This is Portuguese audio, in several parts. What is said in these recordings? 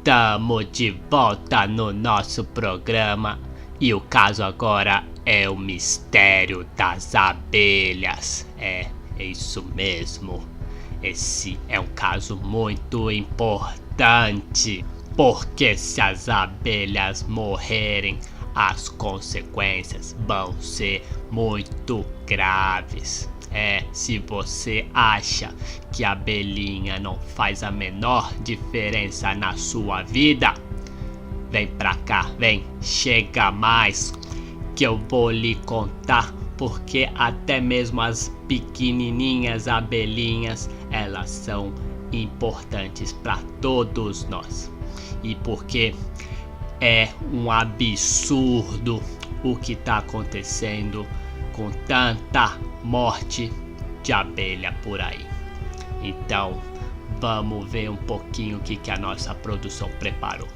Tamo de volta no nosso programa e o caso agora é o mistério das abelhas. É isso mesmo. Esse é um caso muito importante, porque se as abelhas morrerem, as consequências vão ser muito graves. Se você acha que a abelhinha não faz a menor diferença na sua vida, vem pra cá, vem, chega mais, que eu vou lhe contar porque até mesmo as pequenininhas abelhinhas, elas são importantes para todos nós. E porque é um absurdo o que está acontecendo com tanta morte de abelha por aí. Então, vamos ver um pouquinho o que a nossa produção preparou.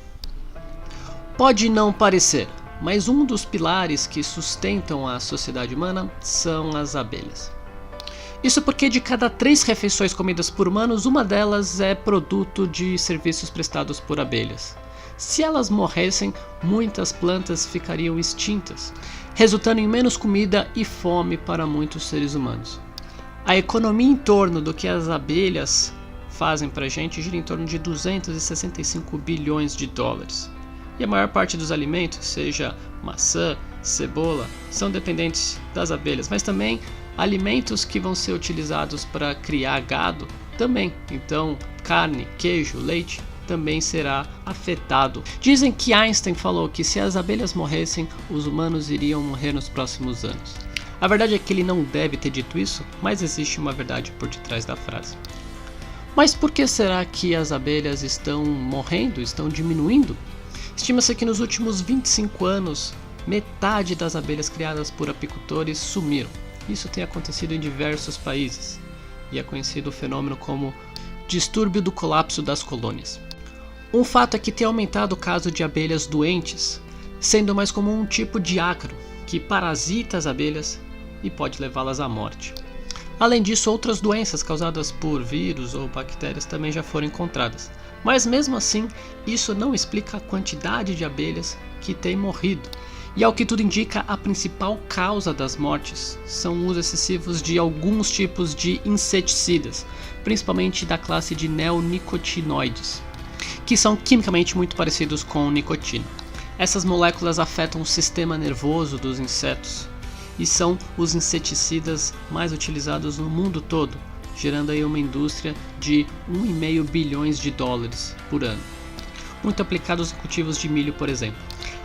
Pode não parecer, mas um dos pilares que sustentam a sociedade humana são as abelhas. Isso porque de cada 3 refeições comidas por humanos, uma delas é produto de serviços prestados por abelhas. Se elas morressem, muitas plantas ficariam extintas, resultando em menos comida e fome para muitos seres humanos. A economia em torno do que as abelhas fazem para a gente gira em torno de 265 bilhões de dólares. E a maior parte dos alimentos, seja maçã, cebola, são dependentes das abelhas, mas também alimentos que vão ser utilizados para criar gado também. Então, carne, queijo, leite também será afetado. Dizem que Einstein falou que se as abelhas morressem, os humanos iriam morrer nos próximos anos. A verdade é que ele não deve ter dito isso, mas existe uma verdade por detrás da frase. Mas por que será que as abelhas estão morrendo, estão diminuindo? Estima-se que nos últimos 25 anos, metade das abelhas criadas por apicultores sumiram. Isso tem acontecido em diversos países e é conhecido o fenômeno como distúrbio do colapso das colônias. Um fato é que tem aumentado o caso de abelhas doentes, sendo mais comum um tipo de ácaro que parasita as abelhas e pode levá-las à morte. Além disso, outras doenças causadas por vírus ou bactérias também já foram encontradas. Mas mesmo assim, isso não explica a quantidade de abelhas que tem morrido. E ao que tudo indica, a principal causa das mortes são o uso excessivos de alguns tipos de inseticidas, principalmente da classe de neonicotinoides, que são quimicamente muito parecidos com nicotina. Essas moléculas afetam o sistema nervoso dos insetos e são os inseticidas mais utilizados no mundo todo, gerando aí uma indústria de 1,5 bilhões de dólares por ano, muito aplicados em cultivos de milho, por exemplo.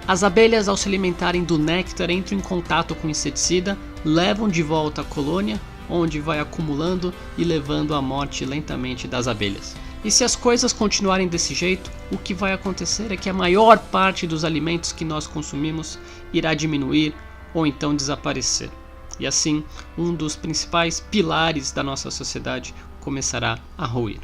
As abelhas, ao se alimentarem do néctar, entram em contato com o inseticida, levam de volta a colônia, onde vai acumulando e levando à morte lentamente das abelhas. E se as coisas continuarem desse jeito, o que vai acontecer é que a maior parte dos alimentos que nós consumimos irá diminuir ou então desaparecer. E assim, um dos principais pilares da nossa sociedade começará a ruir.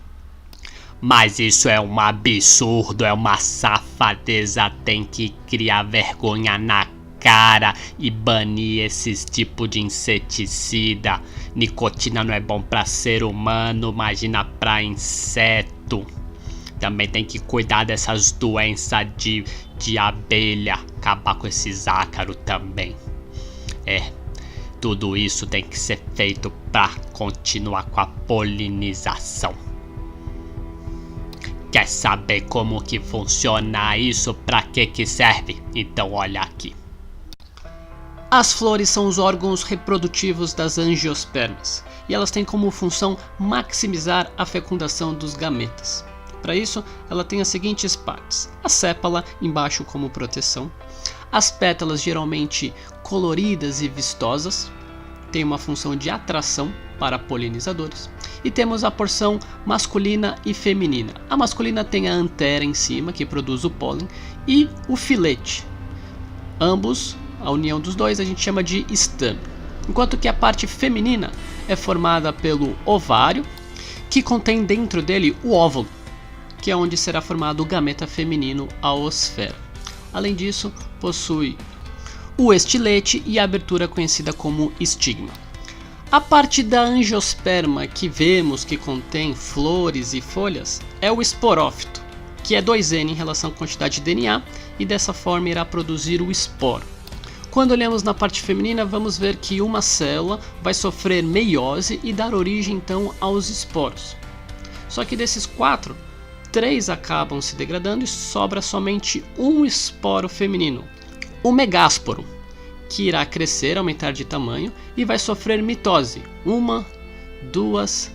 Mas isso é um absurdo, é uma safadeza, tem que criar vergonha na cara e banir esses tipos de inseticida. Nicotina não é bom para ser humano, imagina para inseto. Também tem que cuidar dessas doenças de abelha, acabar com esses ácaros também. Tudo isso tem que ser feito para continuar com a polinização. Quer saber como que funciona isso? Para que serve? Então olha aqui. As flores são os órgãos reprodutivos das angiospermas e elas têm como função maximizar a fecundação dos gametas. Para isso, ela tem as seguintes partes: a sépala embaixo como proteção, as pétalas geralmente coloridas e vistosas, tem uma função de atração para polinizadores, e temos a porção masculina e feminina. A masculina tem a antera em cima, que produz o pólen, e o filete. Ambos, a união dos dois, a gente chama de estame. Enquanto que a parte feminina é formada pelo ovário, que contém dentro dele o óvulo, que é onde será formado o gameta feminino, a oosfera. Além disso, possui o estilete e a abertura conhecida como estigma. A parte da angiosperma que vemos que contém flores e folhas é o esporófito, que é 2N em relação à quantidade de DNA, e dessa forma irá produzir o esporo. Quando olhamos na parte feminina, vamos ver que uma célula vai sofrer meiose e dar origem então aos esporos. Só que desses 4, 3 acabam se degradando e sobra somente um esporo feminino, o megásporo, que irá crescer, aumentar de tamanho e vai sofrer mitose, 1, 2,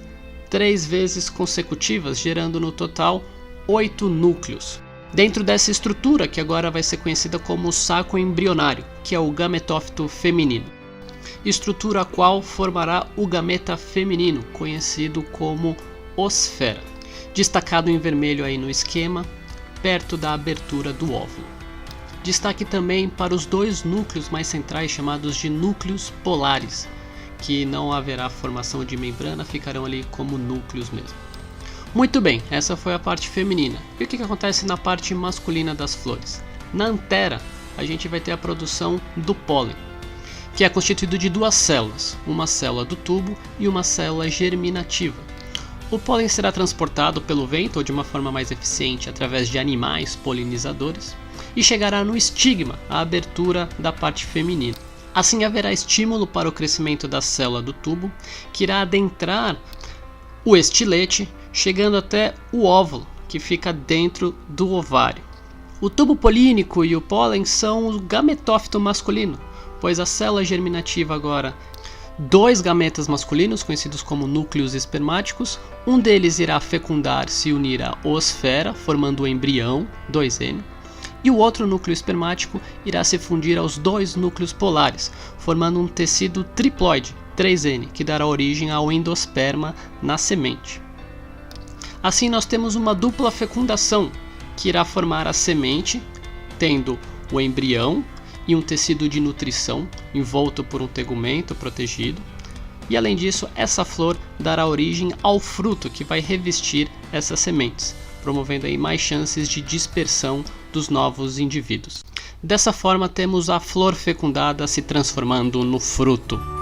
3 vezes consecutivas, gerando no total 8 núcleos. Dentro dessa estrutura, que agora vai ser conhecida como saco embrionário, que é o gametófito feminino. Estrutura a qual formará o gameta feminino, conhecido como osfera. Destacado em vermelho aí no esquema, perto da abertura do óvulo. Destaque também para os 2 núcleos mais centrais, chamados de núcleos polares, que não haverá formação de membrana, ficarão ali como núcleos mesmo. Muito bem, essa foi a parte feminina. E o que acontece na parte masculina das flores? Na antera, a gente vai ter a produção do pólen, que é constituído de 2 células, uma célula do tubo e uma célula germinativa. O pólen será transportado pelo vento ou de uma forma mais eficiente através de animais polinizadores e chegará no estigma, a abertura da parte feminina. Assim haverá estímulo para o crescimento da célula do tubo, que irá adentrar o estilete, chegando até o óvulo, que fica dentro do ovário. O tubo polínico e o pólen são o gametófito masculino, pois a célula germinativa agora 2 gametas masculinos, conhecidos como núcleos espermáticos, um deles irá fecundar, se unir à osfera, formando o embrião, 2N, e o outro núcleo espermático irá se fundir aos 2 núcleos polares, formando um tecido triploide, 3N, que dará origem ao endosperma na semente. Assim nós temos uma dupla fecundação, que irá formar a semente, tendo o embrião e um tecido de nutrição, envolto por um tegumento protegido. E além disso, essa flor dará origem ao fruto que vai revestir essas sementes, promovendo aí mais chances de dispersão dos novos indivíduos. Dessa forma, temos a flor fecundada se transformando no fruto.